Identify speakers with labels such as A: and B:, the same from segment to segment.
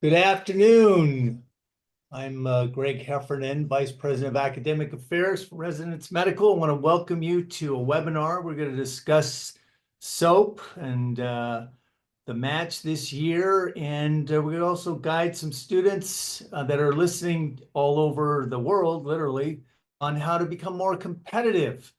A: Good afternoon. I'm Greg Heffernan, Vice President of Academic Affairs for Residence Medical. I want to welcome you to a webinar. We're going to discuss SOAP and the match this year, and we're going to also guide some students that are listening all over the world, literally, on how to become more competitive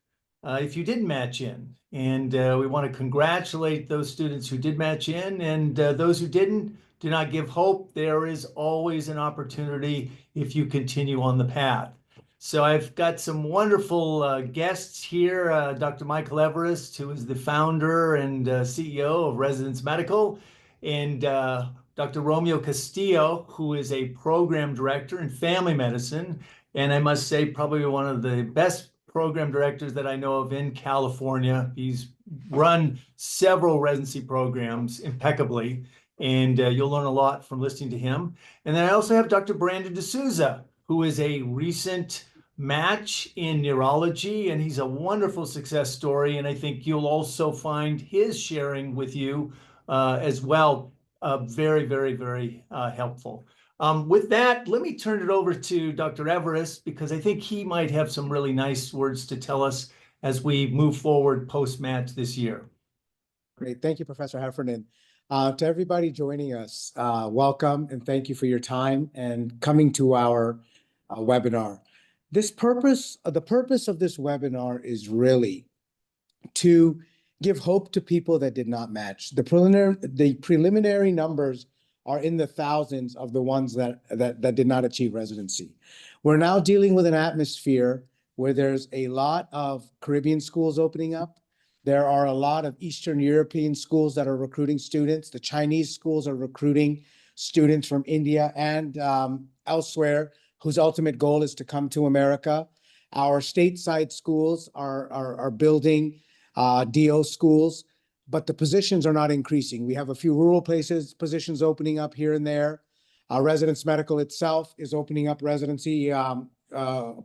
A: if you did match in. And we want to congratulate those students who did match in, and those who didn't, do not give hope. There is always an opportunity if you continue on the path. So I've got some wonderful guests here. Dr. Michael Everest, who is the founder and CEO of Residence Medical, and Dr. Romeo Castillo, who is a program director in family medicine. And I must say, probably one of the best program directors that I know of in California. He's run several residency programs impeccably, and you'll learn a lot from listening to him. And then I also have Dr. Brandon D'Souza, who is a recent match in neurology, and he's a wonderful success story. And I think you'll also find his sharing with you as well very, very, very helpful. With that, let me turn it over to Dr. Everest, because I think he might have some really nice words to tell us as we move forward post-match this year.
B: Great. Thank you, Professor Heffernan. To everybody joining us, welcome and thank you for your time and coming to our webinar. The purpose of this webinar is really to give hope to people that did not match. The preliminary numbers are in the thousands of the ones that did not achieve residency. We're now dealing with an atmosphere where there's a lot of Caribbean schools opening up. There are a lot of Eastern European schools that are recruiting students. The Chinese schools are recruiting students from India and elsewhere, whose ultimate goal is to come to America. Our stateside schools are building DO schools, but the positions are not increasing. We have a few rural positions opening up here and there. Residence Medical itself is opening up residency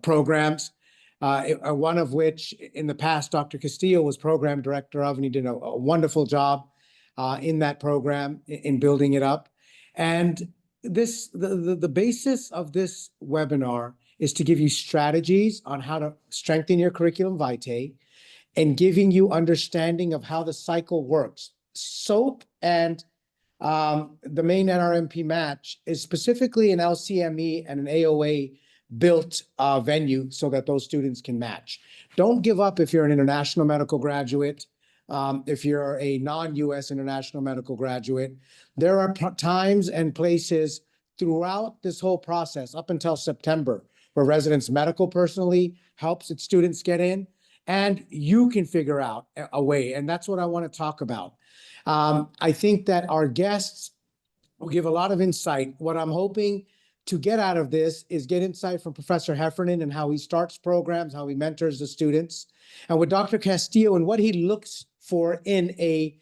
B: programs. One of which in the past, Dr. Castillo was program director of, and he did a wonderful job in that program in building it up. And the basis of this webinar is to give you strategies on how to strengthen your curriculum vitae and giving you understanding of how the cycle works. SOAP and the main NRMP match is specifically an LCME and an AOA built venue so that those students can match. Don't give up if you're an international medical graduate, if you're a non-US international medical graduate. There are times and places throughout this whole process up until September where Residence Medical personally helps its students get in, and you can figure out a way, and that's what I want to talk about. I think that our guests will give a lot of insight. What I'm hoping to get out of this is get insight from Professor Heffernan and how he starts programs, how he mentors the students, and with Dr. Castillo and what he looks for in a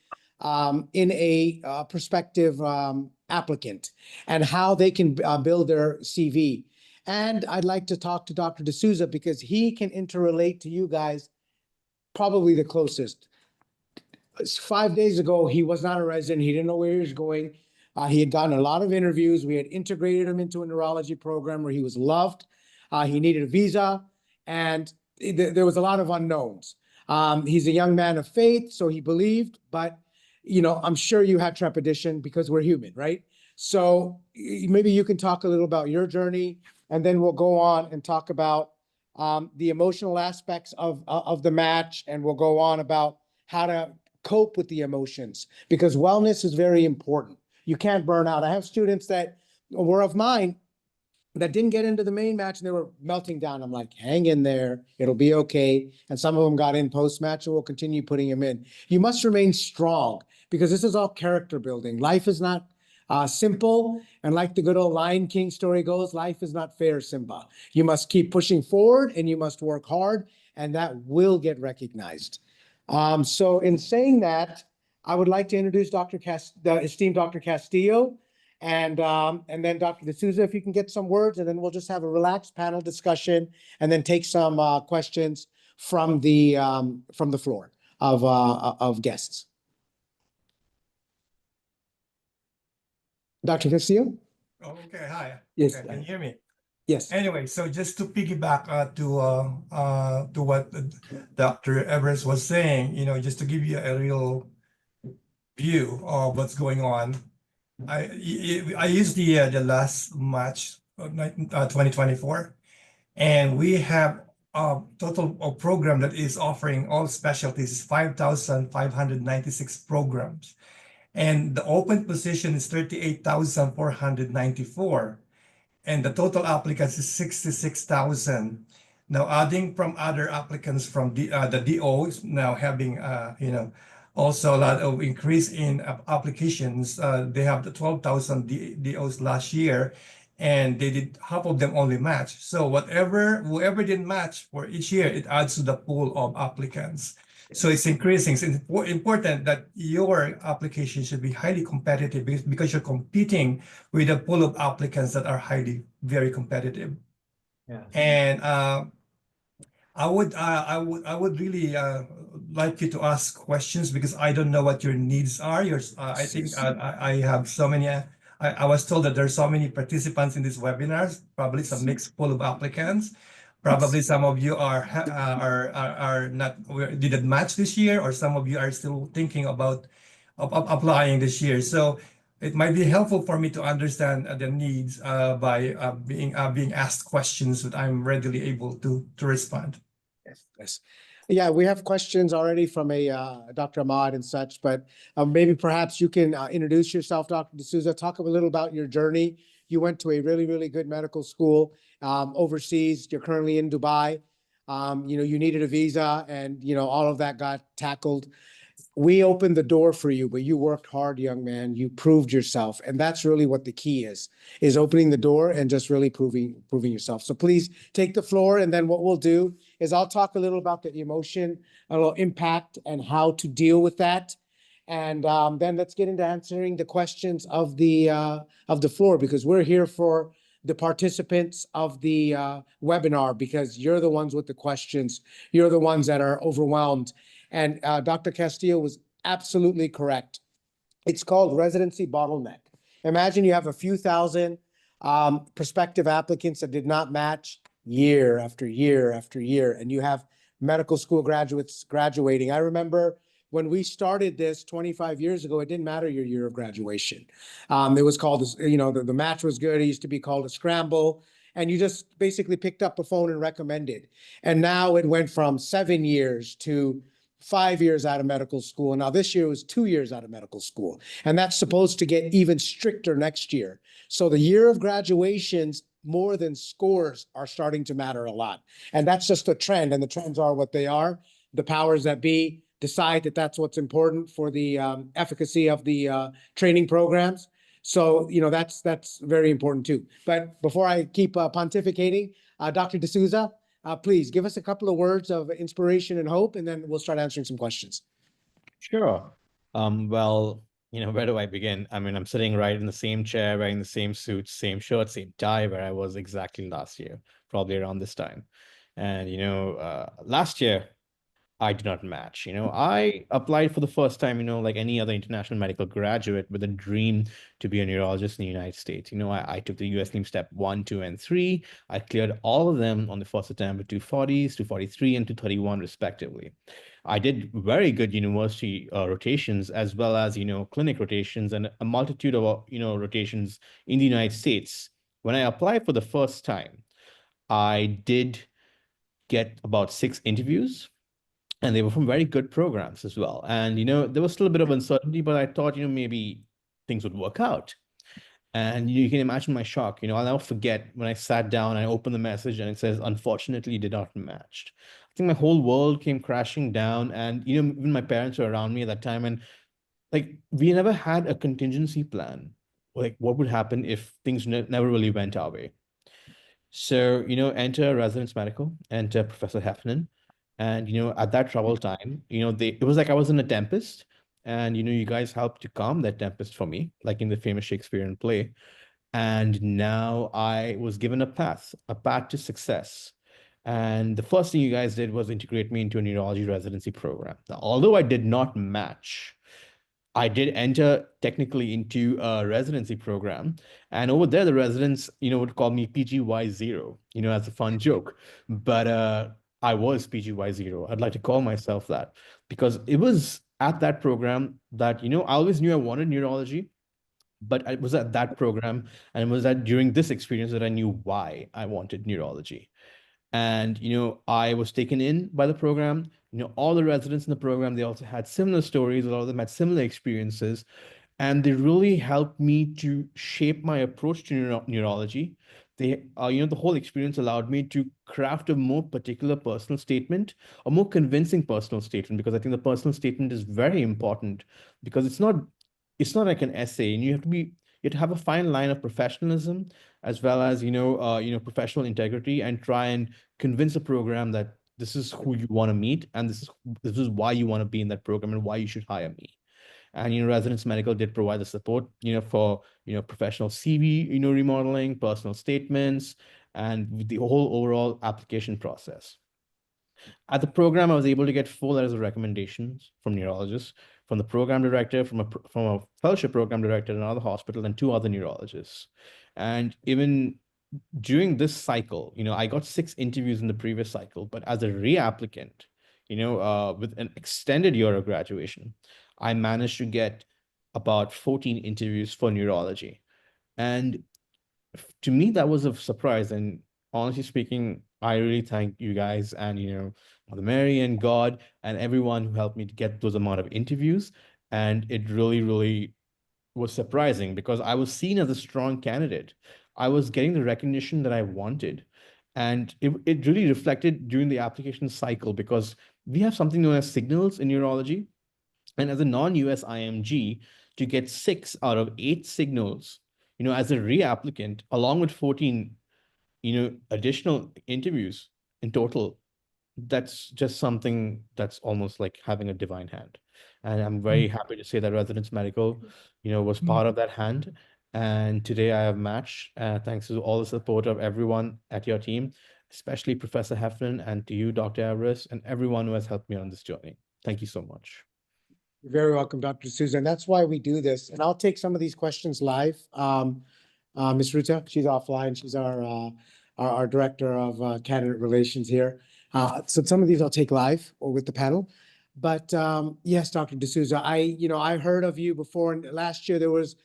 B: prospective applicant and how they can build their CV. And I'd like to talk to Dr. D'Souza because he can interrelate to you guys probably the closest. 5 days ago, he was not a resident. He didn't know where he was going. He had gotten a lot of interviews. We had integrated him into a neurology program where he was loved. He needed a visa, and there was a lot of unknowns. He's a young man of faith, so he believed, but I'm sure you had trepidation because we're human, right? So maybe you can talk a little about your journey, and then we'll go on and talk about the emotional aspects of the match, and we'll go on about how to cope with the emotions, because wellness is very important. You can't burn out. I have students that were of mine that didn't get into the main match and they were melting down. I'm like, hang in there. It'll be okay. And some of them got in post-match and we'll continue putting them in. You must remain strong because this is all character building. Life is not simple. And like the good old Lion King story goes, life is not fair, Simba. You must keep pushing forward and you must work hard, and that will get recognized. So in saying that, I would like to introduce the esteemed Dr. Castillo, and then Dr. D'Souza, if you can get some words, and then we'll just have a relaxed panel discussion, and then take some questions from the floor of guests. Dr. Castillo?
C: Oh, okay, hi.
B: Yes,
C: Okay, can you hear me?
B: yes.
C: Anyway, so just to piggyback to what Dr. Evers was saying, just to give you a real view of what's going on. I used the last match of 2024, and we have a total of program that is offering all specialties 5,596 programs, and the open position is 38,494, and the total applicants is 66,000. Now, adding from other applicants from the DOs now having also a lot of increase in applications. They have the 12,000 DOs last year, and they did half of them only match. So whoever didn't match for each year, it adds to the pool of applicants. So it's increasing. It's important that your application should be highly competitive because you're competing with a pool of applicants that are highly, very competitive.
A: Yeah.
C: And I would really like you to ask questions because I don't know what your needs are. I think I have so many. I was told that there's so many participants in these webinars, probably some mixed pool of applicants. Probably some of you are not didn't match this year, or some of you are still thinking about applying this year. So it might be helpful for me to understand the needs by being asked questions that I'm readily able to respond.
B: Yes. Yeah, we have questions already from a Dr. Ahmad and such, but maybe perhaps you can introduce yourself, Dr. D'Souza. Talk a little about your journey. You went to a really, really good medical school overseas. You're currently in Dubai. You needed a visa, and all of that got tackled. We opened the door for you, but you worked hard, young man. You proved yourself, and that's really what the key is opening the door and just really proving yourself. So please take the floor, and then what we'll do is I'll talk a little about the emotion, a little impact, and how to deal with that. And then let's get into answering the questions of the floor, because we're here for the participants of the webinar, because you're the ones with the questions. You're the ones that are overwhelmed. And Dr. Castillo was absolutely correct. It's called residency bottleneck. Imagine you have a few thousand prospective applicants that did not match year after year after year, and you have medical school graduates graduating. I remember when we started this 25 years ago, it didn't matter your year of graduation. It was called, the match was good. It used to be called a scramble. And you just basically picked up a phone and recommended. And now it went from 7 years to 5 years out of medical school. And now this year was 2 years out of medical school. And that's supposed to get even stricter next year. So the year of graduations, more than scores, are starting to matter a lot. And that's just a trend. And the trends are what they are. The powers that be decide that that's what's important for the efficacy of the training programs. So, that's very important too. But before I keep pontificating, Dr. D'Souza, please give us a couple of words of inspiration and hope, and then we'll start answering some questions.
D: Sure. Well, where do I begin? I mean, I'm sitting right in the same chair, wearing the same suit, same shirt, same tie, where I was exactly last year, probably around this time. And, last year, I did not match. I applied for the first time, like any other international medical graduate with a dream to be a neurologist in the United States. I took the US NIM step 1, 2, and 3. I cleared all of them on the first attempt with 240s, 243, and 231 respectively. I did very good university rotations, as well as, clinic rotations, and a multitude of, rotations in the United States. When I applied for the first time, I did get about 6 interviews, and they were from very good programs as well. And, there was still a bit of uncertainty, but I thought, maybe things would work out. And you can imagine my shock. I'll never forget when I sat down and I opened the message and it says, unfortunately, did not match. I think my whole world came crashing down. And, even my parents were around me at that time. And like, we never had a contingency plan. Like, what would happen if things never really went our way? So, enter Residence Medical, enter Professor Heffernan. And, at that trouble time, it was like I was in a tempest. And, you guys helped to calm that tempest for me, like in the famous Shakespearean play. And now I was given a path to success. And the first thing you guys did was integrate me into a neurology residency program. Now, although I did not match, I did enter technically into a residency program, and over there the residents, would call me PGY0, as a fun joke. But I was PGY0. I'd like to call myself that because it was at that program that, I always knew I wanted neurology, but it was at that program and it was that during this experience that I knew why I wanted neurology. And, I was taken in by the program. All the residents in the program, they also had similar stories. A lot of them had similar experiences, and they really helped me to shape my approach to neurology. The whole experience allowed me to craft a more particular personal statement, a more convincing personal statement, because I think the personal statement is very important because it's not like an essay, and you have to have a fine line of professionalism as well as professional integrity, and try and convince a program that this is who you want to meet, and this is why you want to be in that program and why you should hire me. And Residence Medical did provide the support, for professional CV, remodeling, personal statements, and the whole overall application process. At the program, I was able to get 4 letters of recommendations from neurologists, from the program director, from a fellowship program director at another hospital, and 2 other neurologists. And even during this cycle, I got 6 interviews in the previous cycle, but as a reapplicant, with an extended year of graduation, I managed to get about 14 interviews for neurology. And to me, that was a surprise. And honestly speaking, I really thank you guys and, Mother Mary and God and everyone who helped me to get those amount of interviews. And it really, really was surprising because I was seen as a strong candidate. I was getting the recognition that I wanted. And it really reflected during the application cycle because we have something known as signals in neurology. And as a non-US IMG, to get 6 out of 8 signals, as a reapplicant, along with 14, additional interviews in total, that's just something that's almost like having a divine hand. And I'm very happy to say that Residence Medical, was part of that hand. And today I have matched, thanks to all the support of everyone at your team, especially Professor Heffernan and to you, Dr. Everest, and everyone who has helped me on this journey. Thank you so much.
B: You're very welcome, Dr. Susan. That's why we do this. And I'll take some of these questions live. Ms. Ruta, she's offline. She's our director of candidate relations here. So some of these I'll take live or with the panel. But yes, Dr. D'Souza, I heard of you before, and last year there was,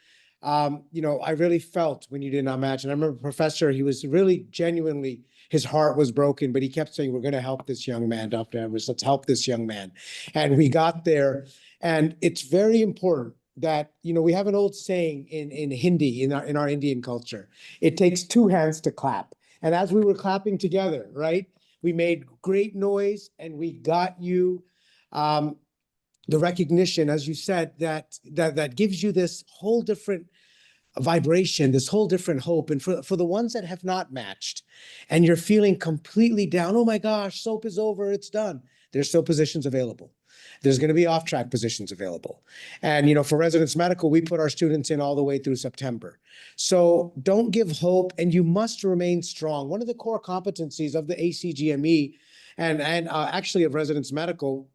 B: I really felt when you did not match. And I remember Professor, he was really genuinely, his heart was broken, but he kept saying, we're going to help this young man, Dr. Everest, let's help this young man. And we got there. And it's very important that, we have an old saying in Hindi, in our Indian culture, it takes 2 hands to clap. And as we were clapping together, right, we made great noise and we got you the recognition, as you said, that gives you this whole different vibration, this whole different hope. And for the ones that have not matched and you're feeling completely down, oh my gosh, SOAP is over, it's done. There's still positions available. There's going to be off-track positions available. And, for Residence Medical, we put our students in all the way through September. So don't give hope, and you must remain strong. One of the core competencies of the ACGME and actually of Residence Medical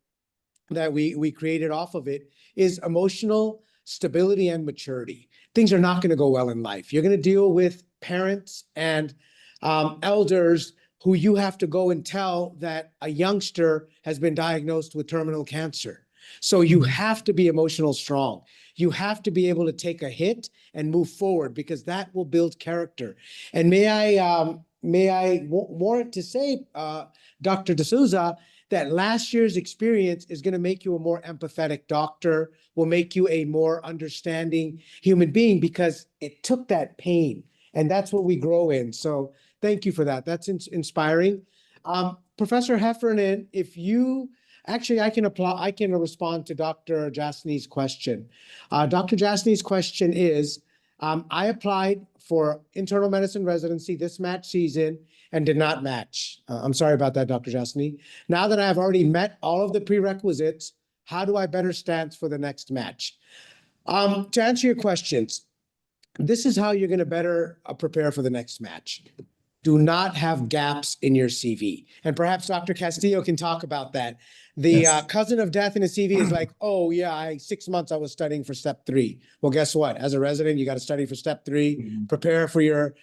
B: that we created off of it is emotional stability and maturity. Things are not going to go well in life. You're going to deal with parents and elders who you have to go and tell that a youngster has been diagnosed with terminal cancer. So you have to be emotional strong. You have to be able to take a hit and move forward because that will build character. And may I warrant to say, Dr. D'Souza, that last year's experience is going to make you a more empathetic doctor, will make you a more understanding human being because it took that pain. And that's what we grow in. So thank you for that. That's inspiring. Professor Heffernan, if you actually, I can respond to Dr. Jasny's question. Dr. Jasny's question is, I applied for internal medicine residency this match season and did not match. I'm sorry about that, Dr. Jasny. Now that I have already met all of the prerequisites, how do I better stand for the next match? To answer your questions, this is how you're going to better prepare for the next match. do not have gaps in your CV. And perhaps Dr. Castillo can talk about that. The
C: Yes.
B: cousin of death in a CV is like, oh yeah, 6 months I was studying for step 3. Well, guess what? As a resident, you got to study for step 3, prepare for your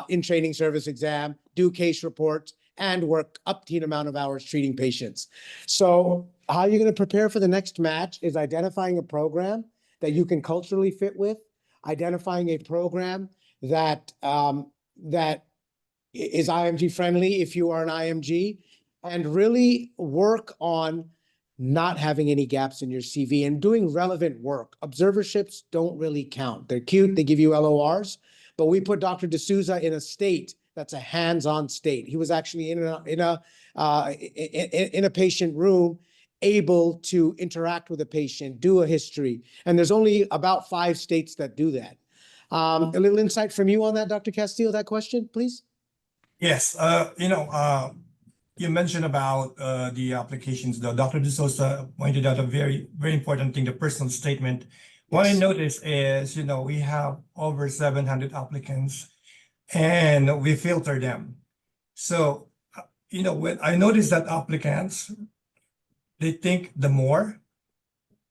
B: in-training service exam, do case reports, and work up to an amount of hours treating patients. So how you're going to prepare for the next match is identifying a program that you can culturally fit with, identifying a program that that is IMG friendly if you are an IMG, and really work on not having any gaps in your CV and doing relevant work. Observerships don't really count. They're cute, they give you LORs, but we put Dr. D'Souza in a state that's a hands-on state. He was actually in a patient room, able to interact with a patient, do a history. And there's only about 5 states that do that. A little insight from you on that, Dr. Castillo, that question, please?
C: Yes, you mentioned about the applications, though. Dr. De Sosa pointed out a very, very important thing, the personal statement. What I
B: Yes.
C: noticed is, we have over 700 applicants and we filter them. So, when I noticed that applicants, they think the more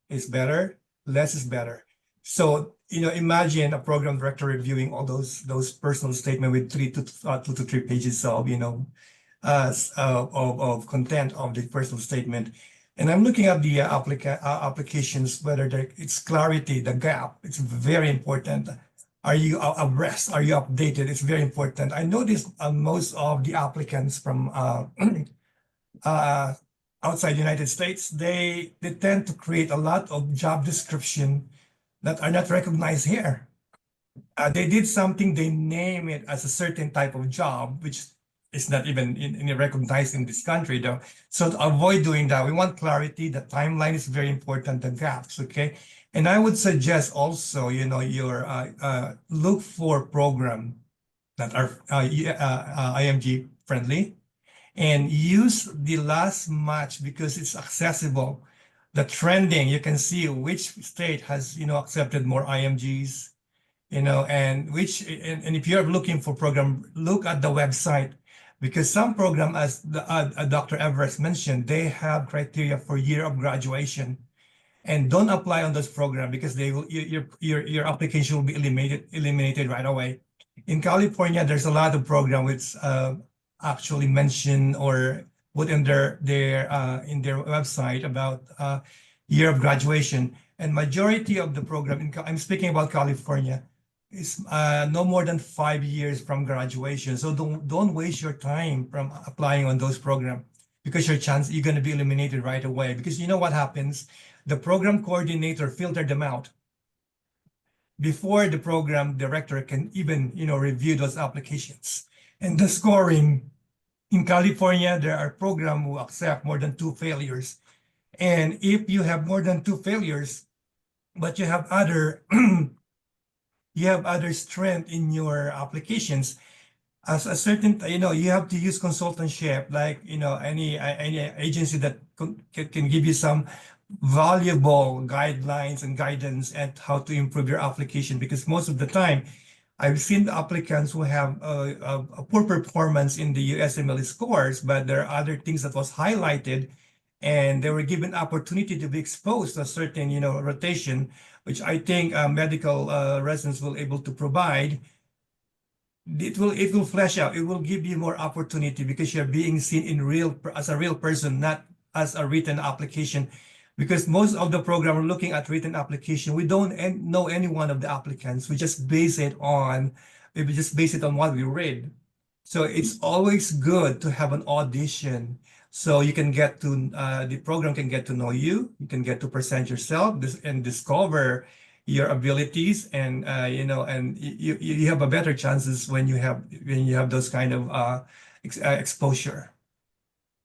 C: is better, less is better. So, imagine a program director reviewing all those personal statement with 2 to 3 pages of, of content of the personal statement. And I'm looking at the applications, whether it's clarity, the gap, it's very important. Are you abreast? Are you updated? It's very important. I noticed most of the applicants from outside the United States, they tend to create a lot of job description that are not recognized here. They did something, they name it as a certain type of job, which is not even recognized in this country, though. So to avoid doing that, we want clarity. The timeline is very important, the gaps, okay? And I would suggest also, your look for program that are IMG friendly, and use the last match because it's accessible. The trending, you can see which state has, accepted more IMGs, and if you're looking for program, look at the website, because some program, as Dr. Everest mentioned, they have criteria for year of graduation, and don't apply on this program because they will your application will be eliminated right away. In California, there's a lot of program which actually mention or put in their website about year of graduation, and majority of the program I'm speaking about California is no more than 5 years from graduation. So don't waste your time from applying on those programs, because you're going to be eliminated right away, because you know what happens, the program coordinator filtered them out before the program director can even review those applications. And the scoring in California, there are programs who accept more than 2 failures. And if you have more than 2 failures, but you have other strength in your applications, as a certain, you have to use consultantship, like, any agency that can give you some valuable guidelines and guidance at how to improve your application. Because most of the time, I've seen the applicants who have a poor performance in the USMLE scores, but there are other things that was highlighted, and they were given opportunity to be exposed to a certain, rotation, which I think medical residents will able to provide. It will flesh out. It will give you more opportunity because you're being seen as a real person, not as a written application. Because most of the program are looking at written application. We don't know any one of the applicants. We just base it on what we read. So it's always good to have an audition, so you can get to the program can get to know you. You can get to present yourself and discover your abilities, and and you have a better chances when you have those kind of exposure.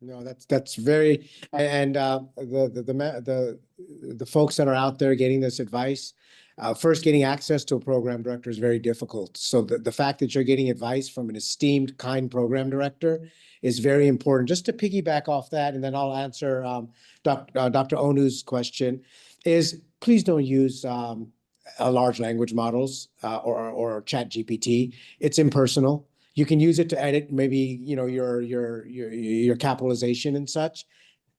B: No, that's very, and the folks that are out there getting this advice, first, getting access to a program director is very difficult. So the fact that you're getting advice from an esteemed, kind program director is very important. Just to piggyback off that, and then I'll answer Dr. Onu's question, is please don't use large language models or Chat GPT. It's impersonal. You can use it to edit maybe, you know, your capitalization and such.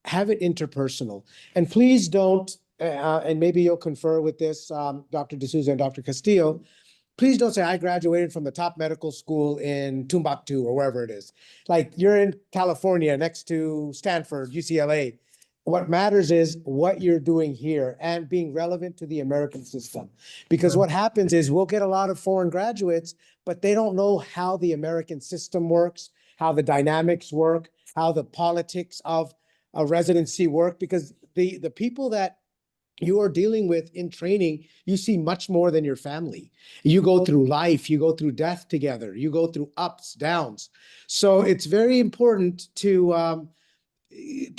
B: Have it interpersonal. And please don't, and maybe you'll confer with this, Dr. D'Souza and Dr. Castillo, please don't say I graduated from the top medical school in Timbuktu or wherever it is. Like you're in California next to Stanford, UCLA. What matters is what you're doing here and being relevant to the American system. Because what happens is we'll get a lot of foreign graduates, but they don't know how the American system works, how the dynamics work, how the politics of a residency work, because the people that you are dealing with in training, you see much more than your family. You go through life, you go through death together, you go through ups, downs. So it's very important to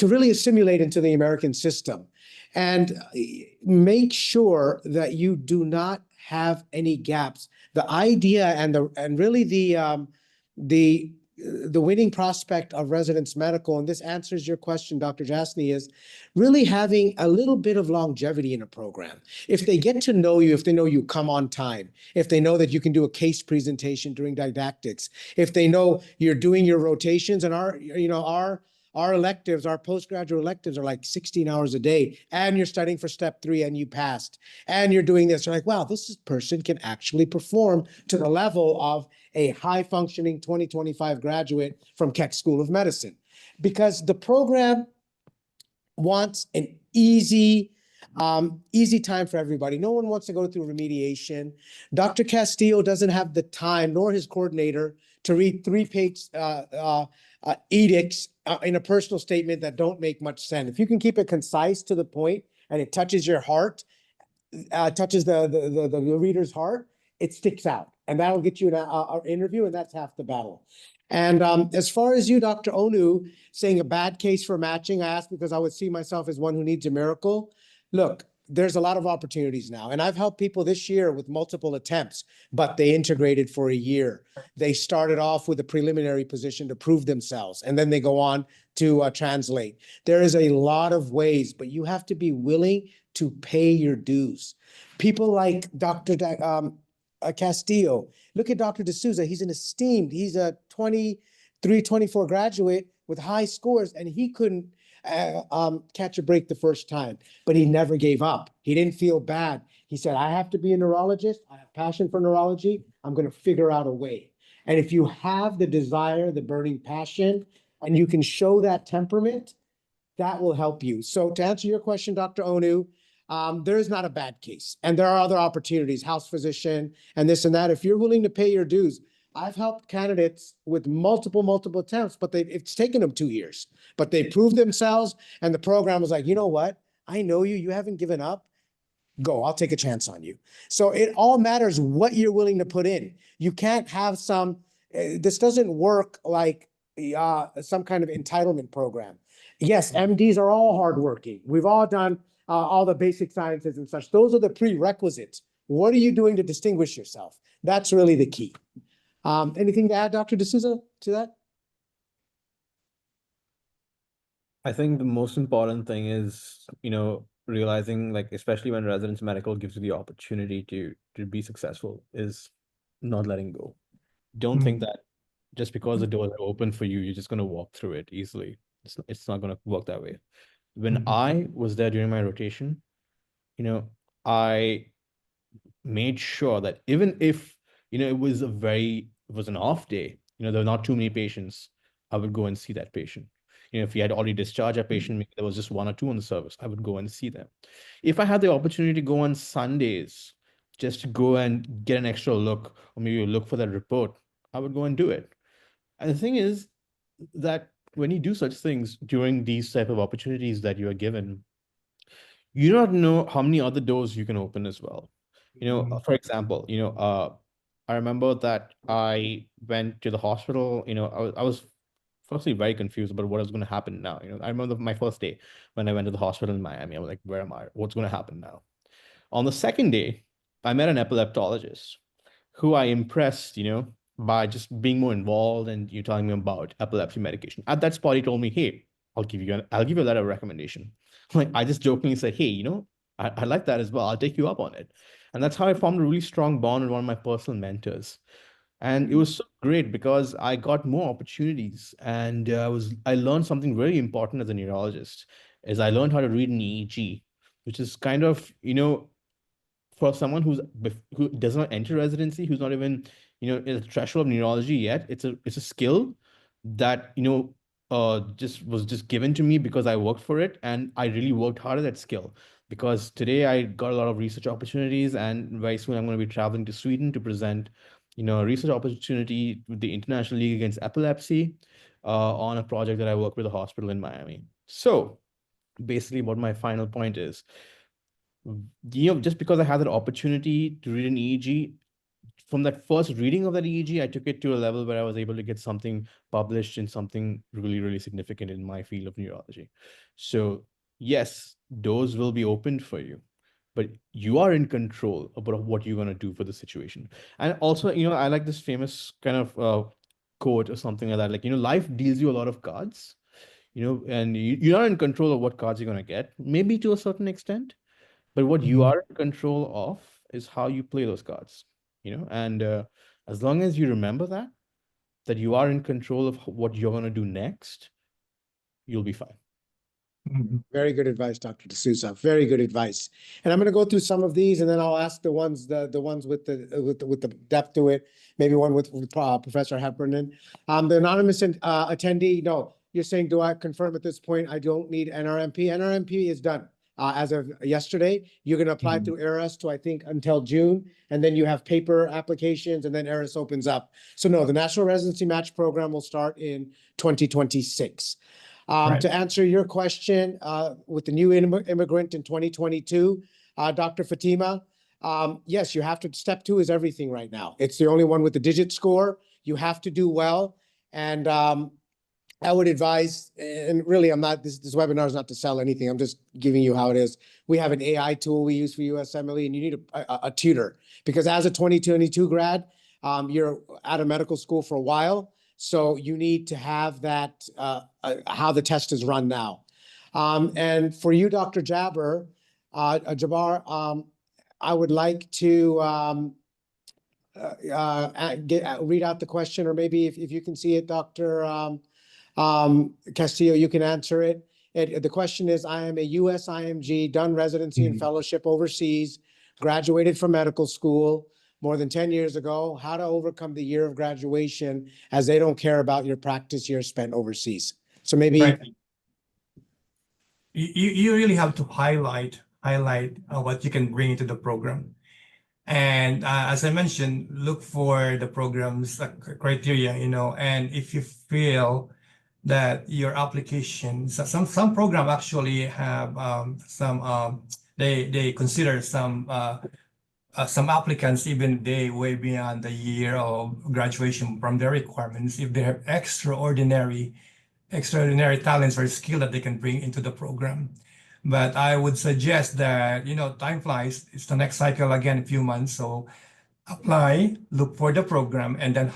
B: really assimilate into the American system and make sure that you do not have any gaps. The idea and really the the winning prospect of residence medical, and this answers your question, Dr. Jasny, is really having a little bit of longevity in a program. If they get to know you, if they know you come on time, if they know that you can do a case presentation during didactics, if they know you're doing your rotations, and our electives, our postgraduate electives are like 16 hours a day, and you're studying for step 3 and you passed, and you're doing this. You're like, wow, this person can actually perform to the level of a high functioning 2025 graduate from Keck School of Medicine. Because the program wants an easy time for everybody. No one wants to go through remediation. Dr. Castillo doesn't have the time, nor his coordinator, to read 3-page edicts in a personal statement that don't make much sense. If you can keep it concise to the point and it touches your heart, touches the reader's heart, it sticks out. And that'll get you an interview, and that's half the battle. And as far as you, Dr. Onu, saying a bad case for matching, I asked because I would see myself as one who needs a miracle. Look, there's a lot of opportunities now. And I've helped people this year with multiple attempts, but they integrated for a year. They started off with a preliminary position to prove themselves, and then they go on to translate. There is a lot of ways, but you have to be willing to pay your dues. People like Dr. Castillo, look at Dr. D'Souza. He's he's a 23, 24 graduate with high scores, and he couldn't catch a break the first time, but he never gave up. He didn't feel bad. He said, I have to be a neurologist. I have passion for neurology. I'm going to figure out a way. And if you have the desire, the burning passion, and you can show that temperament, that will help you. So to answer your question, Dr. Onu, there is not a bad case. And there are other opportunities, house physician and this and that. If you're willing to pay your dues, I've helped candidates with multiple attempts, but it's taken them 2 years. But they proved themselves, and the program was like, you know what? I know you. You haven't given up. Go, I'll take a chance on you. So it all matters what you're willing to put in. You can't have this doesn't work like some kind of entitlement program. Yes, MDs are all hardworking. We've all done all the basic sciences and such. Those are the prerequisites. What are you doing to distinguish yourself? That's really the key. Anything to add, Dr. D'Souza, to that?
D: I think the most important thing is, realizing, like, especially when residence medical gives you the opportunity to be successful, is not letting go. Don't think that just because the doors are open for you, you're just going to walk through it easily. It's not going to work that way. When I was there during my rotation, I made sure that even if, it was an off day, there were not too many patients, I would go and see that patient. If we had already discharged a patient, maybe there was just 1 or 2 on the service, I would go and see them. If I had the opportunity to go on Sundays, just to go and get an extra look, or maybe look for that report, I would go and do it. And the thing is that when you do such things during these type of opportunities that you are given, you don't know how many other doors you can open as well. For example, I remember that I went to the hospital, I was firstly very confused about what was going to happen now. I remember my first day when I went to the hospital in Miami. I was like, where am I? What's going to happen now? On the second day, I met an epileptologist who I impressed, by just being more involved and you telling me about epilepsy medication. At that spot, he told me, hey, I'll give you a letter of recommendation. Like, I just jokingly said, hey, I like that as well. I'll take you up on it. And that's how I formed a really strong bond with one of my personal mentors. And it was so great because I got more opportunities, and I learned something very important as a neurologist, is I learned how to read an EEG, which is kind of, for someone who does not enter residency, who's not even, in the threshold of neurology yet, it's a skill that, just given to me because I worked for it, and I really worked hard at that skill. Because today I got a lot of research opportunities, and very soon I'm going to be traveling to Sweden to present, a research opportunity with the International League Against Epilepsy, on a project that I work with a hospital in Miami. So basically, what my final point is, just because I had that opportunity to read an EEG, from that first reading of that EEG, I took it to a level where I was able to get something published in something really, really significant in my field of neurology. So yes, doors will be opened for you, but you are in control about what you're going to do for the situation. And also, I like this famous kind of quote or something like that. Like, life deals you a lot of cards, and you're not in control of what cards you're going to get, maybe to a certain extent. But what you are in control of is how you play those cards, and as long as you remember that you are in control of what you're going to do next, you'll be fine.
C: Mhm.
B: Very good advice, Dr. D'Souza. Very good advice. And I'm going to go through some of these, and then I'll ask the ones with the depth to it. Maybe one with Professor Heffernan. The anonymous attendee. No, you're saying, do I confirm at this point I don't need NRMP? NRMP is done. As of yesterday, you're going to apply
C: Mhm.
B: through ERAS to, I think, until June, and then you have paper applications, and then ERAS opens up. So no, the National Residency Match Program will start in 2026.
C: Right.
B: To answer your question, with the new immigrant in 2022, Dr. Fatima, yes, you have to, step 2 is everything right now. It's the only one with the digit score. You have to do well. And I would advise, and really, this webinar is not to sell anything. I'm just giving you how it is. We have an AI tool we use for USMLE, and you need a tutor, because as a 2022 grad, you're out of medical school for a while. So you need to have that, how the test is run now. And for you, Dr. Jabbar, I would like to read out the question, or maybe if you can see it, Dr. Castillo, you can answer it. The question is, I am a US IMG, done residency and
C: Mhm.
B: fellowship overseas, graduated from medical school more than 10 years ago. How to overcome the year of graduation, as they don't care about your practice year spent overseas. So maybe.
C: Right. You really have to highlight what you can bring into the program. And as I mentioned, look for the program's criteria, and if you feel that your application, some program actually have they consider some applicants, even they way beyond the year of graduation from their requirements, if they have extraordinary talents or skill that they can bring into the program. But I would suggest that, time flies. It's the next cycle again in a few months. So apply, look for the program, and then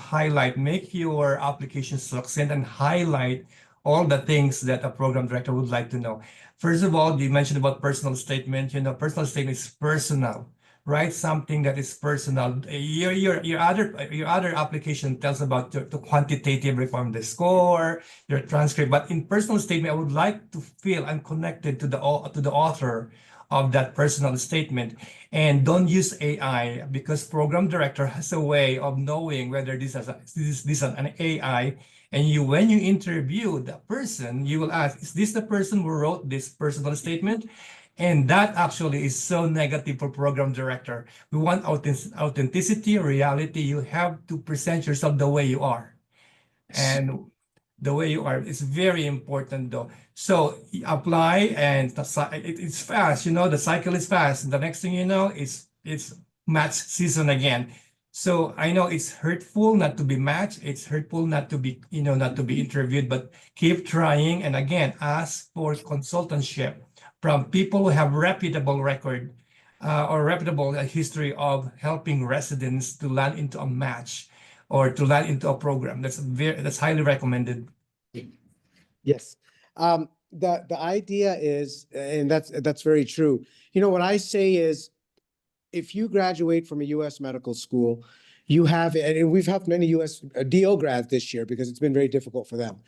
C: make your application succinct and highlight all the things that a program director would like to know. First of all, you mentioned about personal statement. Personal statement is personal. Write something that is personal. Your other application tells about the quantitative reform, the score, your transcript. But in personal statement, I would like to feel I'm connected to the author of that personal statement. And don't use AI, because program director has a way of knowing whether this is an AI. And when you interview the person, you will ask, is this the person who wrote this personal statement? And that actually is so negative for program director. We want authenticity, reality. You have to present yourself the way you are. And the way you are is very important, though. So apply, and it's fast. The cycle is fast. The next thing you know, it's match season again. So I know it's hurtful not to be matched. It's hurtful not to be interviewed. But keep trying, and again, ask for consultantship from people who have reputable record, or reputable history of helping residents to land into a match or to land into a program. That's highly recommended.
B: Yes. The idea is, and that's very true. What I say is, if you graduate from a US medical school, You have, and we've helped many US DO grads this year because it's been very difficult for them.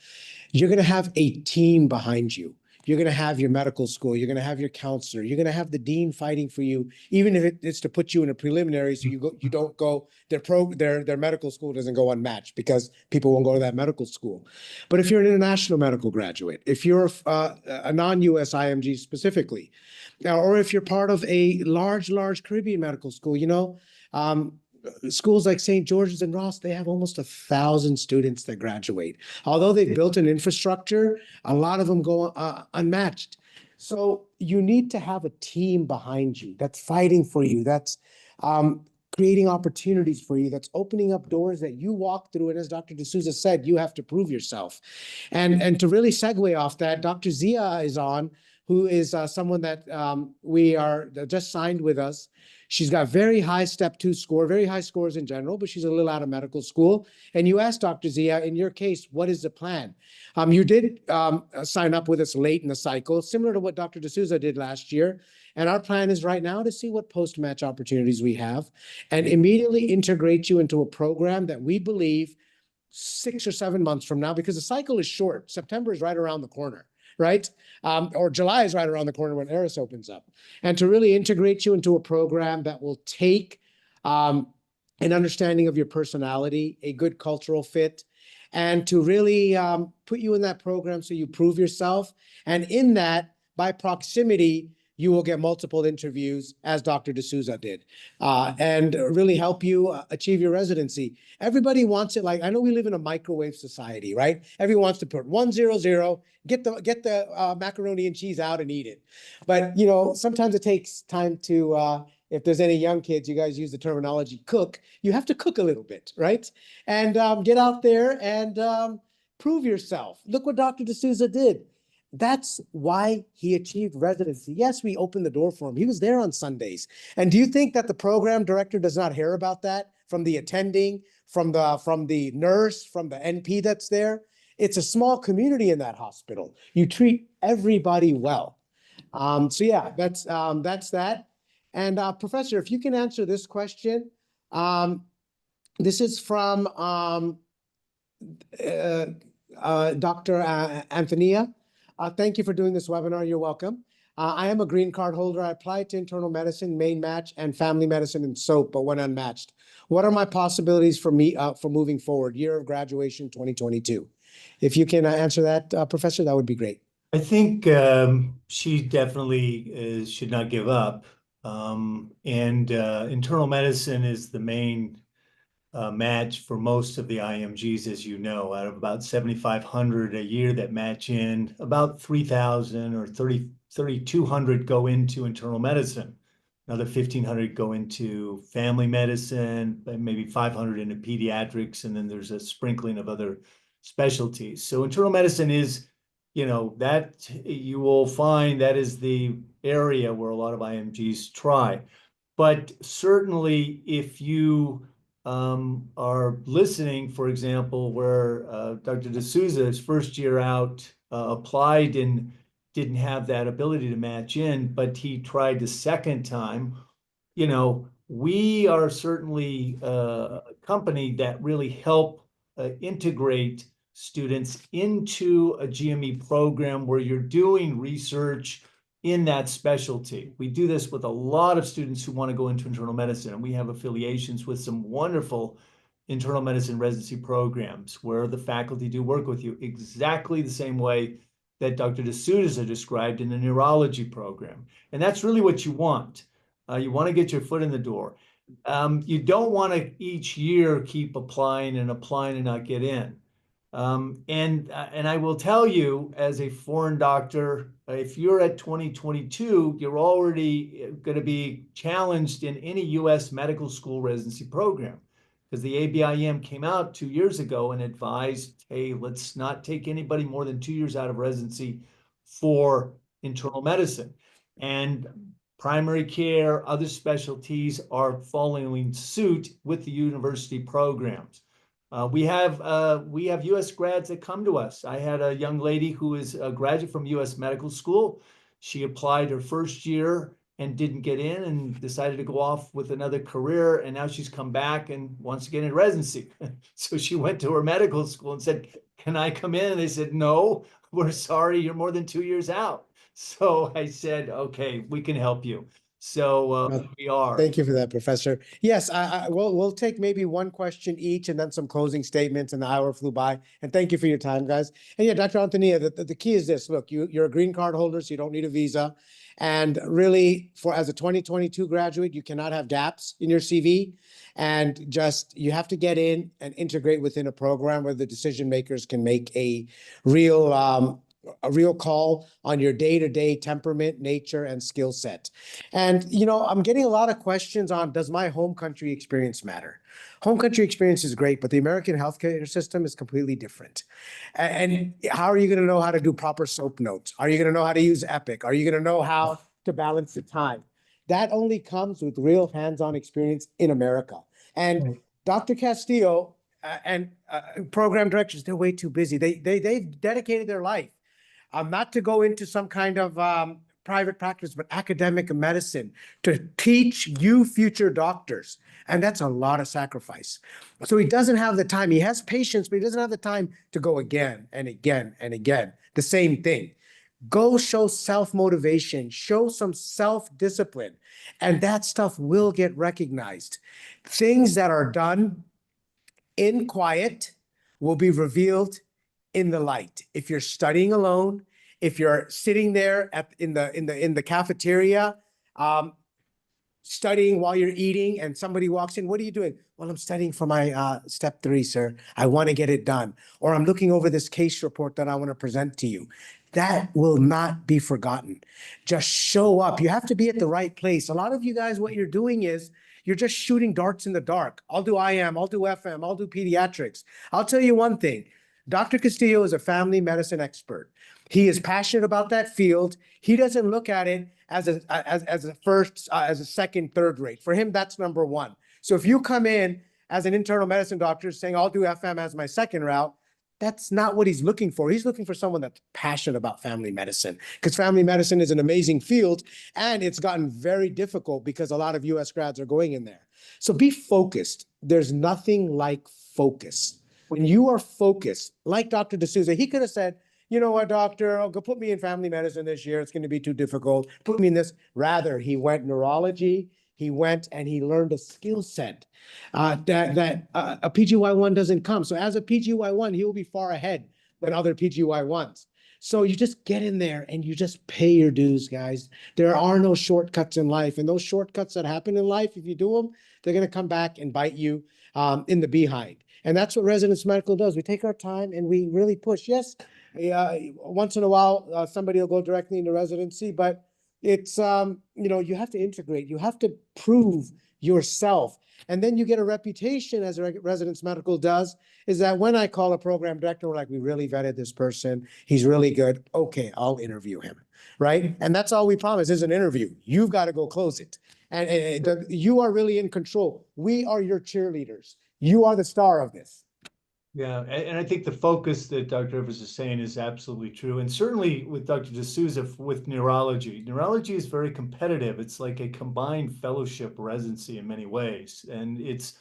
B: You're going to have a team behind you. You're going to have your medical school. You're going to have your counselor. You're going to have the dean fighting for you, even if it's to put you in a preliminary, so you don't go their medical school doesn't go unmatched because people won't go to that medical school. But if you're an international medical graduate, if you're a non-US IMG specifically, or if you're part of a large Caribbean medical school, schools like St. George's and Ross, they have almost 1,000 students that graduate. Although they've built an infrastructure, a lot of them go unmatched. So you need to have a team behind you that's fighting for you, that's creating opportunities for you, that's opening up doors that you walk through. And as Dr. D'Souza said, you have to prove yourself. And to really segue off that, Dr. Zia is on, who is someone that we are just signed with us. She's got very high step 2 score, very high scores in general, but she's a little out of medical school. And you asked Dr. Zia, in your case, what is the plan? You did sign up with us late in the cycle, similar to what Dr. D'Souza did last year. And our plan is right now to see what post-match opportunities we have and immediately integrate you into a program that we believe 6 or 7 months from now, because the cycle is short. September is right around the corner, right? Or July is right around the corner when Eris opens up. And to really integrate you into a program that will take an understanding of your personality, a good cultural fit, and to really put you in that program so you prove yourself. And in that, by proximity, you will get multiple interviews, as Dr. D'Souza did, and really help you achieve your residency. Everybody wants it. Like, I know we live in a microwave society, right? Everyone wants to put 100, get the macaroni and cheese out and eat it. But, sometimes it takes time to, if there's any young kids, you guys use the terminology cook, you have to cook a little bit, right? And get out there and prove yourself. Look what Dr. D'Souza did. That's why he achieved residency. Yes, we opened the door for him. He was there on Sundays. And do you think that the program director does not hear about that from the attending, from the nurse, from the NP that's there? It's a small community in that hospital. You treat everybody well. So yeah, that's that. And Professor, if you can answer this question, this is from Dr. Antonia. Thank you for doing this webinar. You're welcome. I am a green card holder. I applied to internal medicine, main match, and family medicine and SOAP, but went unmatched. What are my possibilities for me for moving forward? Year of graduation 2022. If you can answer that, Professor, that would be great.
A: I think she definitely should not give up. Internal medicine is the main match for most of the IMGs, as you know. Out of about 7,500 a year that match in, about 3,000 or 3,200 go into internal medicine. Another 1,500 go into family medicine, maybe 500 into pediatrics, and then there's a sprinkling of other specialties. So internal medicine is, that you will find that is the area where a lot of IMGs try. But certainly if you are listening, for example, where Dr. D'Souza's first year out applied and didn't have that ability to match in, but he tried the second time, we are certainly a company that really help integrate students into a GME program where you're doing research in that specialty. We do this with a lot of students who want to go into internal medicine, and we have affiliations with some wonderful internal medicine residency programs where the faculty do work with you exactly the same way that Dr. D'Souza described in the neurology program. And that's really what you want. You want to get your foot in the door. You don't want to each year keep applying and not get in. And I will tell you, as a foreign doctor, if you're at 2022, you're already going to be challenged in any U.S. medical school residency program, because the ABIM came out 2 years ago and advised, hey, let's not take anybody more than 2 years out of residency for internal medicine. And primary care, other specialties are following suit with the university programs. We have U.S. grads that come to us. I had a young lady who is a graduate from U.S. medical school. She applied her first year and didn't get in and decided to go off with another career. And now she's come back and wants to get in residency. So she went to her medical school and said, can I come in? And they said, no, we're sorry, you're more than 2 years out. So I said, okay, we can help you. So we are.
B: Thank you for that, Professor. Yes, we'll take maybe one question each and then some closing statements, and the hour flew by. And thank you for your time, guys. And yeah, Dr. Antonia, the key is this. Look, you're a green card holder, so you don't need a visa. And really, as a 2022 graduate, you cannot have gaps in your CV. And you have to get in and integrate within a program where the decision makers can make a real call on your day-to-day temperament, nature, and skill set. And, I'm getting a lot of questions on, does my home country experience matter? Home country experience is great, but the American healthcare system is completely different. And how are you going to know how to do proper SOAP notes? Are you going to know how to use Epic? Are you going to know how to balance the time? That only comes with real hands-on experience in America. And Dr. Castillo and program directors, they're way too busy. They've dedicated their life not to go into some kind of private practice, but academic medicine to teach you future doctors. And that's a lot of sacrifice. So he doesn't have the time. He has patience, but he doesn't have the time to go again and again and again. The same thing. Go show self-motivation, show some self-discipline, and that stuff will get recognized. Things that are done in quiet will be revealed in the light. If you're studying alone, if you're sitting there in the cafeteria, studying while you're eating, and somebody walks in, what are you doing? Well, I'm studying for my step 3, sir. I want to get it done. Or I'm looking over this case report that I want to present to you. That will not be forgotten. Just show up. You have to be at the right place. A lot of you guys, what you're doing is you're just shooting darts in the dark. I'll do IM, I'll do FM, I'll do pediatrics. I'll tell you one thing. Dr. Castillo is a family medicine expert. He is passionate about that field. He doesn't look at it as a second, third rate. For him, that's number one. So if you come in as an internal medicine doctor saying, I'll do FM as my second route, that's not what he's looking for. He's looking for someone that's passionate about family medicine, because family medicine is an amazing field, and it's gotten very difficult because a lot of US grads are going in there. So be focused. There's nothing like focus. When you are focused, like Dr. D'Souza, he could have said, you know what, doctor, go put me in family medicine this year. It's going to be too difficult. Put me in this. Rather, he went neurology. He went and he learned a skill set that a PGY1 doesn't come. So as a PGY1, he will be far ahead than other PGY1s. So you just get in there and you just pay your dues, guys. There are no shortcuts in life. And those shortcuts that happen in life, if you do them, they're going to come back and bite you in the behind. And that's what Residence Medical does. We take our time and we really push. Yes, once in a while, somebody will go directly into residency, but it's, you have to integrate. You have to prove yourself. And then you get a reputation, as Residence Medical does, is that when I call a program director, we're like, we really vetted this person. He's really good. Okay, I'll interview him, right? And that's all we promise is an interview. You've got to go close it. And you are really in control. We are your cheerleaders. You are the star of this.
A: Yeah, and I think the focus that Dr. Evers is saying is absolutely true. And certainly with Dr. D'Souza with neurology, neurology is very competitive. It's like a combined fellowship residency in many ways. And it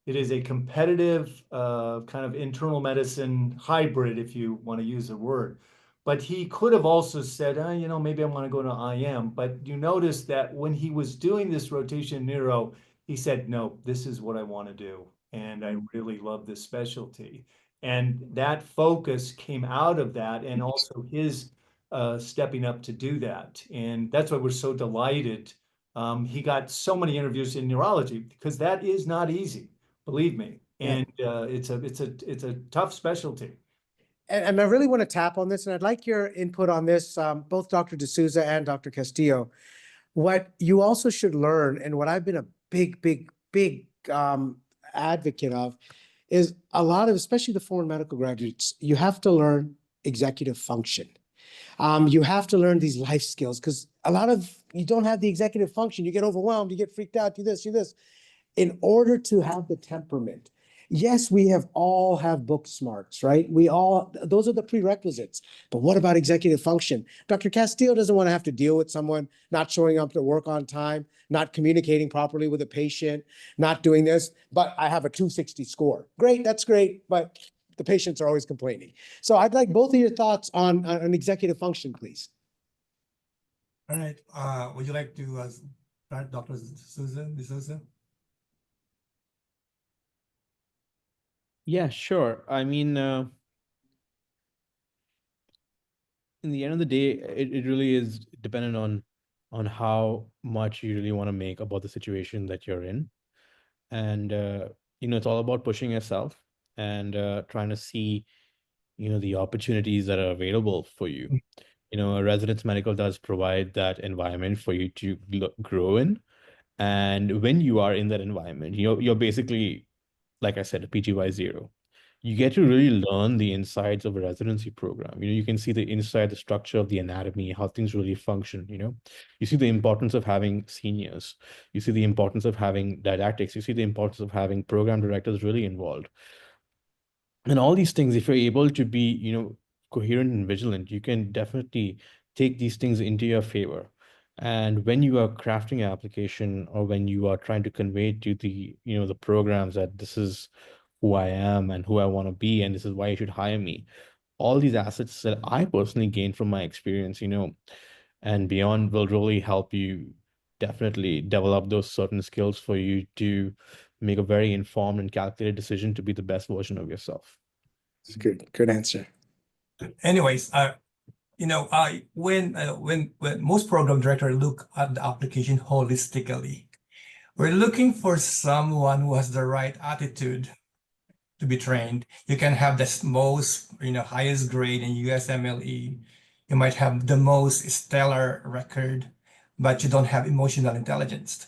A: is a competitive kind of internal medicine hybrid, if you want to use a word. But he could have also said, maybe I want to go to IM. But you notice that when he was doing this rotation in neuro, he said, no, this is what I want to do. And I really love this specialty. And that focus came out of that, and also his stepping up to do that. And that's why we're so delighted. He got so many interviews in neurology, because that is not easy, believe me. And it's a tough specialty.
B: And I really want to tap on this, and I'd like your input on this, both Dr. D'Souza and Dr. Castillo. What you also should learn, and what I've been a big advocate of, is a lot of, especially the foreign medical graduates, you have to learn executive function. You have to learn these life skills, because you don't have the executive function. You get overwhelmed, you get freaked out, do this. In order to have the temperament, Yes, we all have book smarts, right? Those are the prerequisites. But what about executive function? Dr. Castillo doesn't want to have to deal with someone not showing up to work on time, not communicating properly with a patient, not doing this, but I have a 260 score. Great, that's great, but the patients are always complaining. So I'd like both of your thoughts on executive function, please.
C: All right, would you like to start, Dr. Susan D'Souza?
D: Yeah, sure. I mean, in the end of the day, it really is dependent on how much you really want to make about the situation that you're in. And it's all about pushing yourself and trying to see, the opportunities that are available for you. A residence medical does provide that environment for you to grow in. And when you are in that environment, you're basically, like I said, a PGY0. You get to really learn the insides of a residency program. You can see the inside, the structure of the anatomy, how things really function. You see the importance of having seniors. You see the importance of having didactics. You see the importance of having program directors really involved. And all these things, if you're able to be, coherent and vigilant, you can definitely take these things into your favor. And when you are crafting an application, or when you are trying to convey to the programs that this is who I am and who I want to be, and this is why you should hire me, all these assets that I personally gained from my experience, and beyond, will really help you definitely develop those certain skills for you to make a very informed and calculated decision to be the best version of yourself.
B: It's good answer.
C: Anyways, when most program directors look at the application holistically, we're looking for someone who has the right attitude to be trained. You can have the most, highest grade in USMLE. You might have the most stellar record, but you don't have emotional intelligence.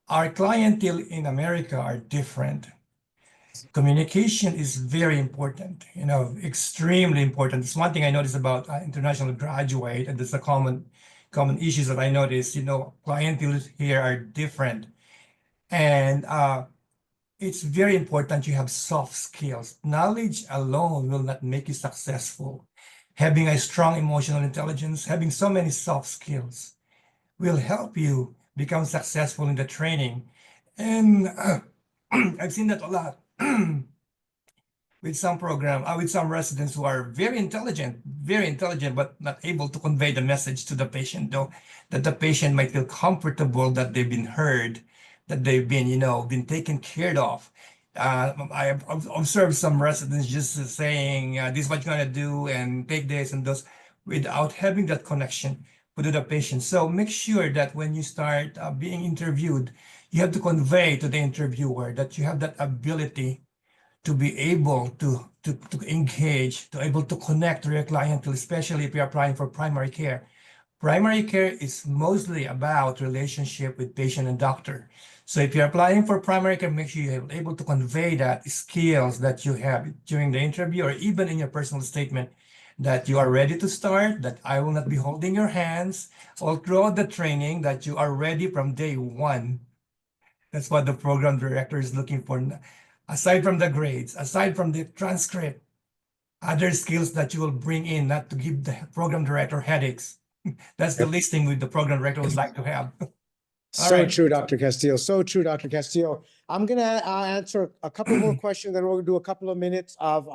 C: Our clientele in America are different. Communication is very important, extremely important. It's one thing I noticed about international graduate, and that's a common issues that I noticed. Clientele here are different, and it's very important you have soft skills. Knowledge alone will not make you successful. Having a strong emotional intelligence, having so many soft skills will help you become successful in the training. And I've seen that a lot with some residents who are very intelligent, but not able to convey the message to the patient, though, that the patient might feel comfortable that they've been heard, that they've been, been taken care of. I have observed some residents just saying, this is what you're gonna do and take this and those, without having that connection with the patient. So make sure that when you start being interviewed, you have to convey to the interviewer that you have that ability to be able to engage, to able to connect to your clientele, especially if you're applying for primary care. Primary care is mostly about relationship with patient and doctor. So if you're applying for primary care, make sure you're able to convey that skills that you have during the interview, or even in your personal statement, that you are ready to start, that I will not be holding your hands all throughout the training, that you are ready from day one. That's what the program director is looking for. Aside from the grades, aside from the transcript, other skills that you will bring in, not to give the program director headaches. That's the listing with the program director would like to have.
B: So true, Dr. Castillo. So true, Dr. Castillo. I'm gonna answer a couple more questions, then we'll do a couple of minutes of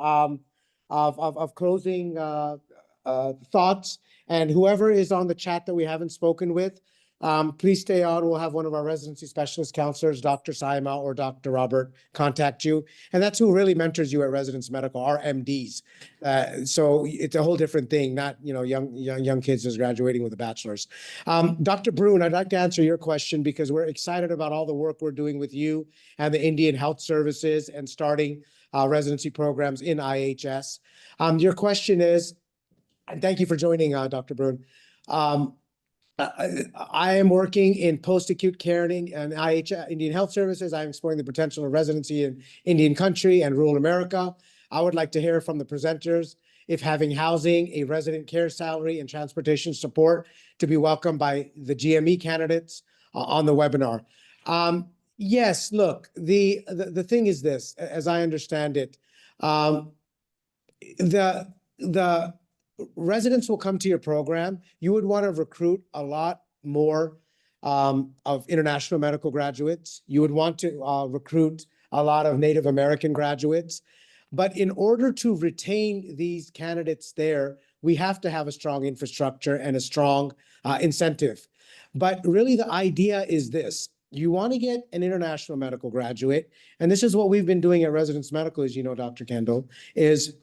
B: closing thoughts. And whoever is on the chat that we haven't spoken with, please stay on. We'll have one of our residency specialist counselors, Dr. Saima or Dr. Robert, contact you. And that's who really mentors you at Residence Medical, our MDs. So it's a whole different thing, not young kids just graduating with a bachelor's. Dr. Brune, I'd like to answer your question because we're excited about all the work we're doing with you and the Indian Health Services and starting residency programs in IHS. Your question is, and thank you for joining, Dr. Brune. I am working in post-acute care and Indian Health Services. I'm exploring the potential of residency in Indian country and rural America. I would like to hear from the presenters if having housing, a resident care salary, and transportation support to be welcomed by the GME candidates on the webinar. Yes, look, the thing is this, as I understand it, the residents will come to your program. You would want to recruit a lot more of international medical graduates. You would want to recruit a lot of Native American graduates. But in order to retain these candidates there, we have to have a strong infrastructure and a strong incentive. But really, the idea is this. You want to get an international medical graduate, and this is what we've been doing at Residence Medical, as you know, Dr. Kendall, is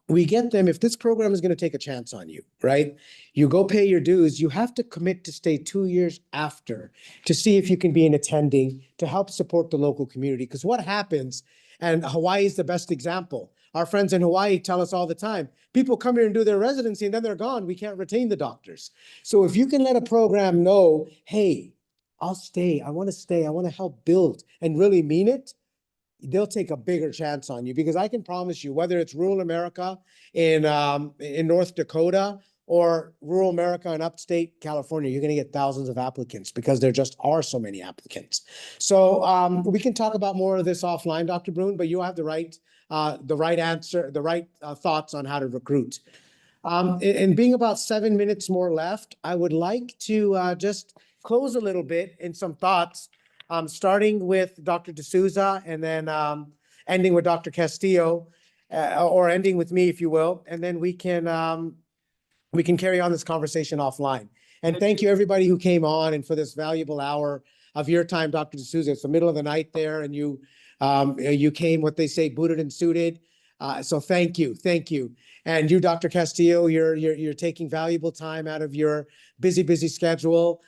B: we get them, if this program is going to take a chance on you, right? You go pay your dues, you have to commit to stay 2 years after to see if you can be an attending to help support the local community. Because what happens, and Hawaii is the best example. Our friends in Hawaii tell us all the time, people come here and do their residency and then they're gone. We can't retain the doctors. So if you can let a program know, hey, I'll stay, I want to help build and really mean it, they'll take a bigger chance on you, because I can promise you, whether it's rural America in North Dakota or rural America in upstate California, you're going to get thousands of applicants because there just are so many applicants. So we can talk about more of this offline, Dr. Brune, but you have the right answer, the right thoughts on how to recruit. And being about 7 minutes more left, I would like to just close a little bit in some thoughts, starting with Dr. D'Souza and then ending with Dr. Castillo, or ending with me, if you will, and then we can carry on this conversation offline. And thank you, everybody who came on and for this valuable hour of your time, Dr. D'Souza. It's the middle of the night there, and you came, what they say, booted and suited. So thank you. And you, Dr. Castillo, you're taking valuable time out of your busy schedule,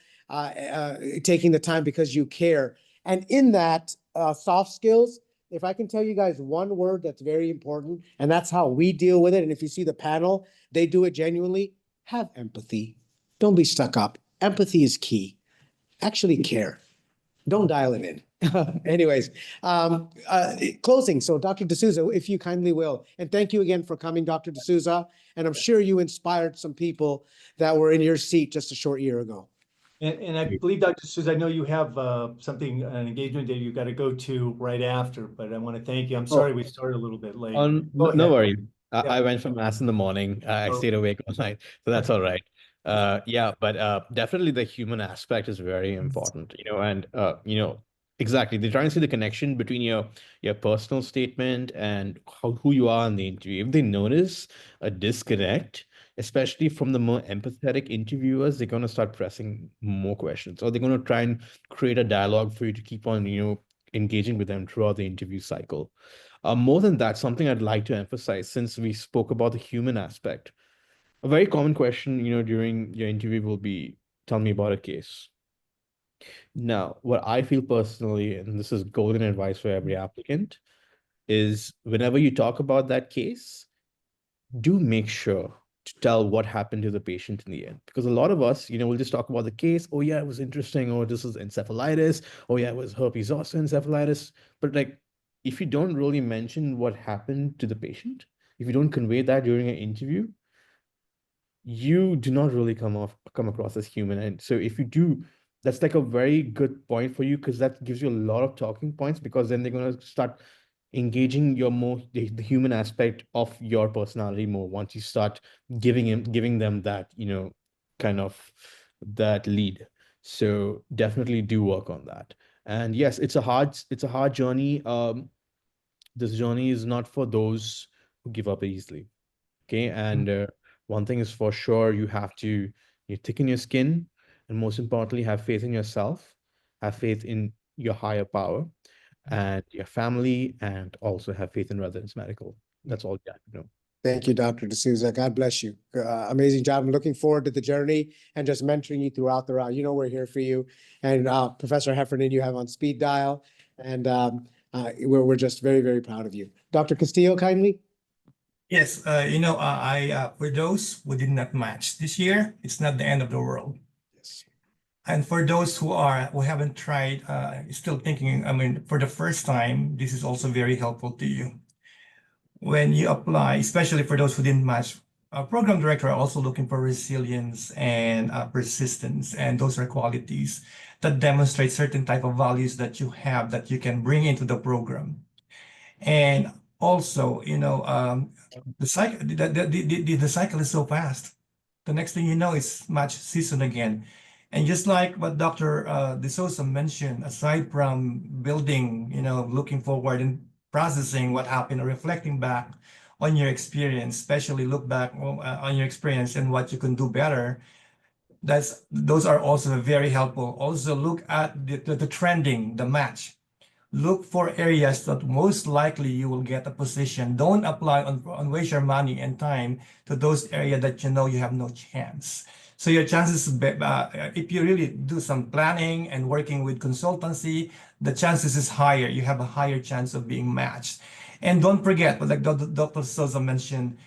B: taking the time because you care. And in that, soft skills, if I can tell you guys one word that's very important, and that's how we deal with it. And if you see the panel, they do it genuinely. Have empathy. Don't be stuck up. Empathy is key. Actually care. Don't dial it in. Anyways, closing. So Dr. D'Souza, if you kindly will, and thank you again for coming, Dr. D'Souza. And I'm sure you inspired some people that were in your seat just a short year ago.
A: And I believe, Dr. D'Souza, I know you have something, an engagement that you got to go to right after, but I want to thank you. I'm sorry we started a little bit late. Go
D: No
A: ahead.
D: worries.
A: Yeah.
D: I went for mass in the morning. I
A: Oh.
D: stayed awake all night, so that's all right. Yeah, but definitely the human aspect is very important, and exactly. They're trying to see the connection between your personal statement and who you are in the interview. If they notice a disconnect, especially from the more empathetic interviewers, they're going to start pressing more questions, or they're going to try and create a dialogue for you to keep on, engaging with them throughout the interview cycle. More than that, something I'd like to emphasize, since we spoke about the human aspect, a very common question, during your interview will be, tell me about a case. Now, what I feel personally, and this is golden advice for every applicant, is whenever you talk about that case, do make sure to tell what happened to the patient in the end. Because a lot of us, we'll just talk about the case. Oh, yeah, it was interesting. Oh, this is encephalitis. Oh, yeah, it was herpes zoster encephalitis. But if you don't really mention what happened to the patient, if you don't convey that during an interview, you do not really come across as human. And so if you do, that's like a very good point for you, because that gives you a lot of talking points, because then they're going to start engaging the human aspect of your personality more once you start giving them that, kind of that lead. So definitely do work on that. And yes, it's a hard journey. This journey is not for those who give up easily. Okay. And one thing is for sure, you have to thicken your skin, and most importantly, have faith in yourself, have faith in your higher power and your family, and also have faith in Residence Medical. That's all you have to know.
B: Thank you, Dr. D'Souza. God bless you. Amazing job. I'm looking forward to the journey and just mentoring you throughout the route. We're here for you. And Professor Heffernan, you have on speed dial. And we're just very, very proud of you. Dr. Castillo, kindly.
C: Yes, I for those who did not match this year, it's not the end of the world.
B: Yes.
C: And for those who haven't tried, still thinking, for the first time, this is also very helpful to you. When you apply, especially for those who didn't match, program director are also looking for resilience and persistence, and those are qualities that demonstrate certain type of values that you have that you can bring into the program. And also, the cycle the cycle is so fast. The next thing you know, it's match season again. And just like what Dr. De Souza mentioned, aside from building, looking forward and processing what happened or reflecting back on your experience, especially look back on your experience and what you can do better, those are also very helpful. Also look at the trending, the match. Look for areas that most likely you will get a position. Don't apply on waste your money and time to those areas that you know you have no chance. So your chances, if you really do some planning and working with consultancy, the chances is higher. You have a higher chance of being matched. And don't forget, like Dr. Sosa mentioned,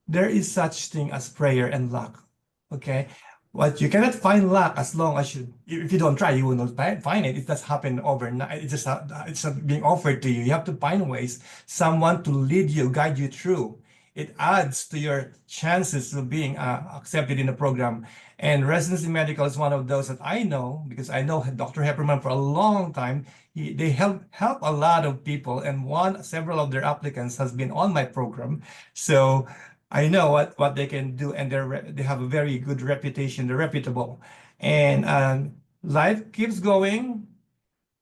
C: there is such thing as prayer and luck. Okay. But you cannot find luck as long as if you don't try, you will not find it. It does happen overnight. It's not being offered to you. You have to find ways, someone to lead you, guide you through. It adds to your chances of being accepted in the program. And residency medical is one of those that I know, because I know Dr. Hepperman for a long time. They help a lot of people, and several of their applicants has been on my program. So I know what they can do, and they have a very good reputation. They're reputable, and life keeps going.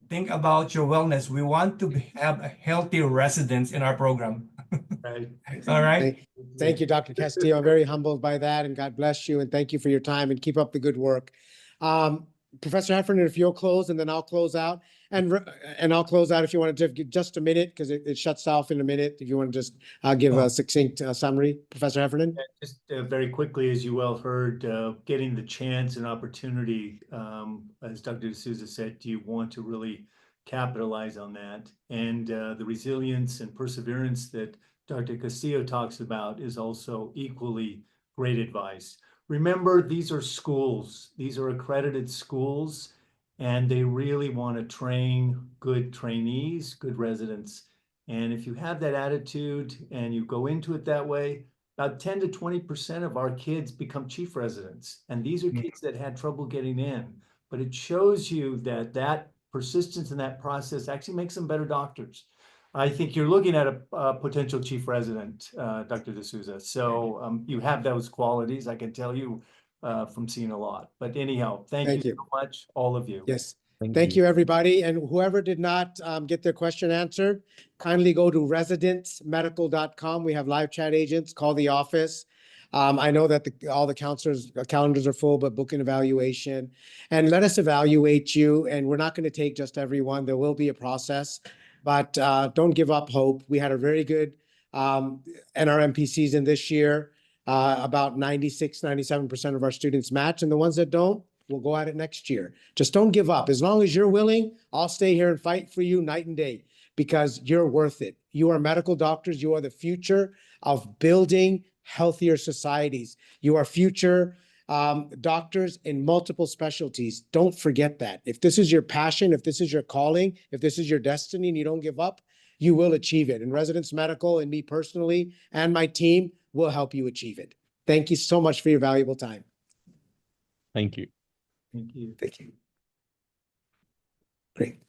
C: Think about your wellness. We want to have a healthy residents in our program.
A: Right.
C: All right.
B: Thank you, Dr. Castillo. I'm very humbled by that, and God bless you, and thank you for your time, and keep up the good work. Professor Heffernan, if you'll close, and then I'll close out, and I'll close out if you want to give just a minute, because it shuts off in a minute. If you want to just give a succinct summary, Professor Heffernan.
A: Just very quickly, as you well heard, getting the chance and opportunity, as Dr. D'Souza said, do you want to really capitalize on that? And the resilience and perseverance that Dr. Castillo talks about is also equally great advice. Remember, these are schools. These are accredited schools, and they really want to train good trainees, good residents. And if you have that attitude and you go into it that way, about 10 to 20% of our kids become chief residents. And these are kids that had trouble getting in. But it shows you that persistence in that process actually makes them better doctors. I think you're looking at a potential chief resident, Dr. D'Souza. So you have those qualities, I can tell you from seeing a lot. But anyhow, thank you so much, all of you.
B: Yes. Thank you, everybody. And whoever did not get their question answered, kindly go to residencemedical.com. We have live chat agents. Call the office. I know that all the counselors' calendars are full, but book an evaluation and let us evaluate you. And we're not going to take just everyone. There will be a process, but don't give up hope. We had a very good NRMP season this year. About 96, 97% of our students match, and the ones that don't, we'll go at it next year. Just don't give up. As long as you're willing, I'll stay here and fight for you night and day, because you're worth it. You are medical doctors. You are the future of building healthier societies. You are future doctors in multiple specialties. Don't forget that. If this is your passion, if this is your calling, if this is your destiny, and you don't give up, you will achieve it. And Residence Medical and me personally and my team will help you achieve it. Thank you so much for your valuable time.
D: Thank you.
A: Thank you.
B: Thank you. Great.